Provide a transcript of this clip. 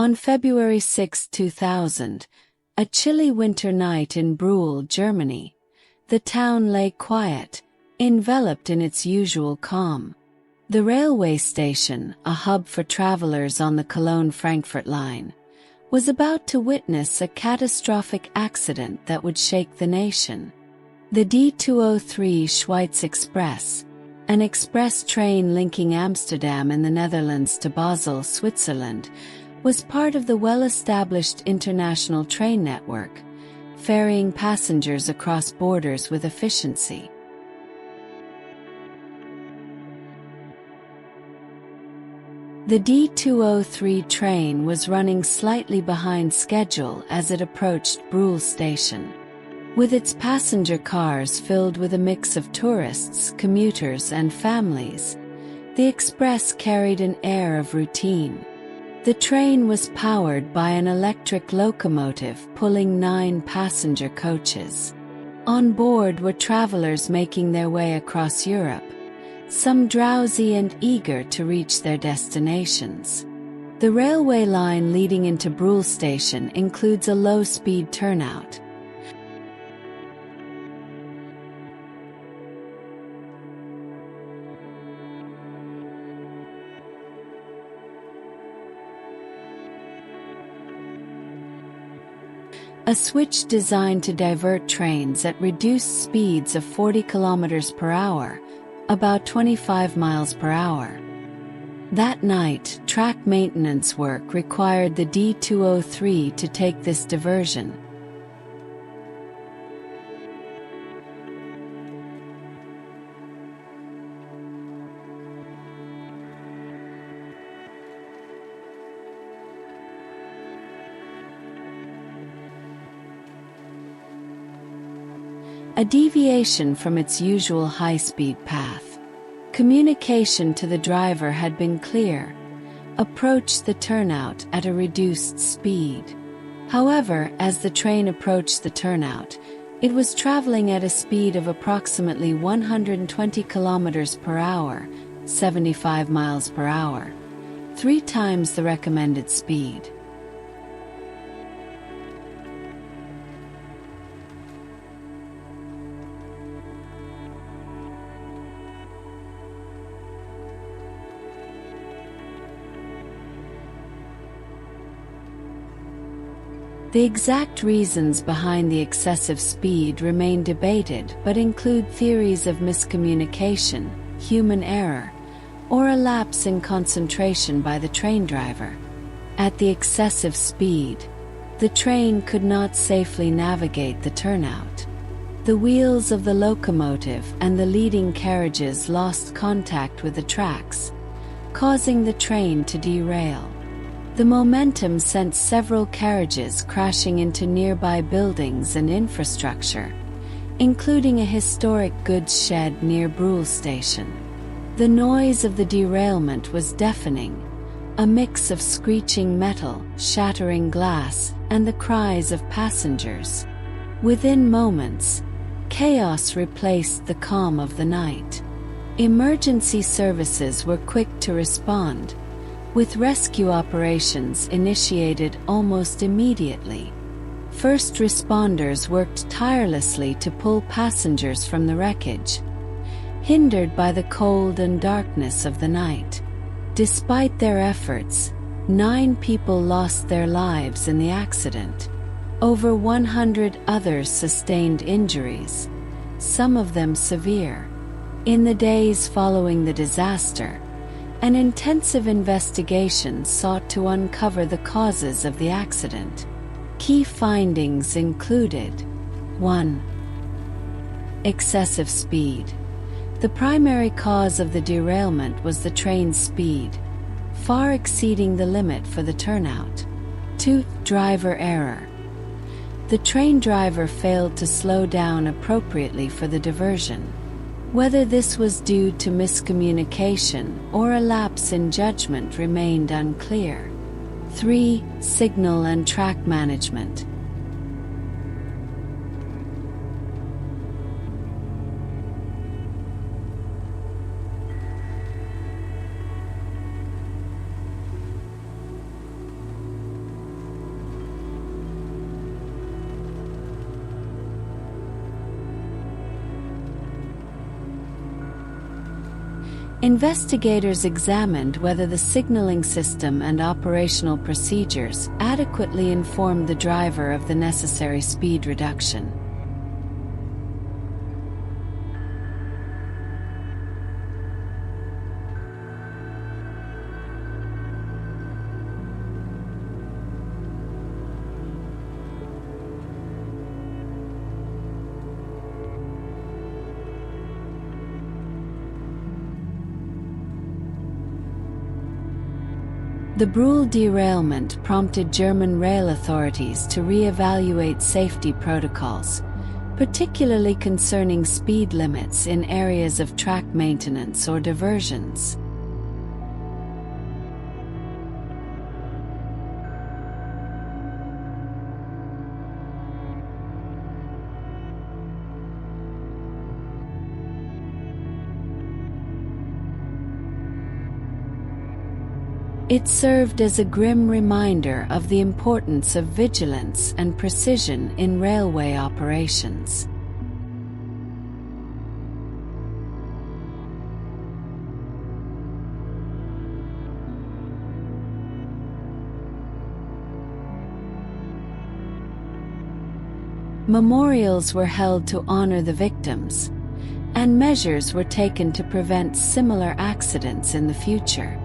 On February 6, 2000, a chilly winter night in Brühl, Germany, the town lay quiet, enveloped in its usual calm. The railway station, a hub for travelers on the Cologne-Frankfurt line, was about to witness a catastrophic accident that would shake the nation. The D203 Schweiz Express, an express train linking Amsterdam in the Netherlands to Basel, Switzerland, was part of the well-established international train network, ferrying passengers across borders with efficiency. The D203 train was running slightly behind schedule as it approached Brühl station. With its passenger cars filled with a mix of tourists, commuters, and families, the express carried an air of routine. The train was powered by an electric locomotive pulling 9 passenger coaches. On board were travelers making their way across Europe, some drowsy and eager to reach their destinations. The railway line leading into Brühl station includes a low-speed turnout. A switch designed to divert trains at reduced speeds of 40 km per hour, about 25 miles per hour. That night, track maintenance work required the D203 to take this diversion. A deviation from its usual high-speed path. Communication to the driver had been clear: approach the turnout at a reduced speed. However, as the train approached the turnout, it was traveling at a speed of approximately 120 km per hour, 75 miles per hour, 3 times the recommended speed. The exact reasons behind the excessive speed remain debated but include theories of miscommunication, human error, or a lapse in concentration by the train driver. At the excessive speed, the train could not safely navigate the turnout. The wheels of the locomotive and the leading carriages lost contact with the tracks, causing the train to derail. The momentum sent several carriages crashing into nearby buildings and infrastructure, including a historic goods shed near Brühl station. The noise of the derailment was deafening, a mix of screeching metal, shattering glass, and the cries of passengers. Within moments, chaos replaced the calm of the night. Emergency services were quick to respond, with rescue operations initiated almost immediately. First responders worked tirelessly to pull passengers from the wreckage, hindered by the cold and darkness of the night. Despite their efforts, 9 people lost their lives in the accident. Over 100 others sustained injuries, some of them severe. In the days following the disaster, an intensive investigation sought to uncover the causes of the accident. Key findings included: 1. Excessive speed. The primary cause of the derailment was the train's speed, far exceeding the limit for the turnout. 2. Driver error. The train driver failed to slow down appropriately for the diversion. Whether this was due to miscommunication or a lapse in judgment remained unclear. 3. Signal and track management. Investigators examined whether the signaling system and operational procedures adequately informed the driver of the necessary speed reduction. The Brühl derailment prompted German rail authorities to re-evaluate safety protocols, particularly concerning speed limits in areas of track maintenance or diversions. It served as a grim reminder of the importance of vigilance and precision in railway operations. Memorials were held to honor the victims, and measures were taken to prevent similar accidents in the future.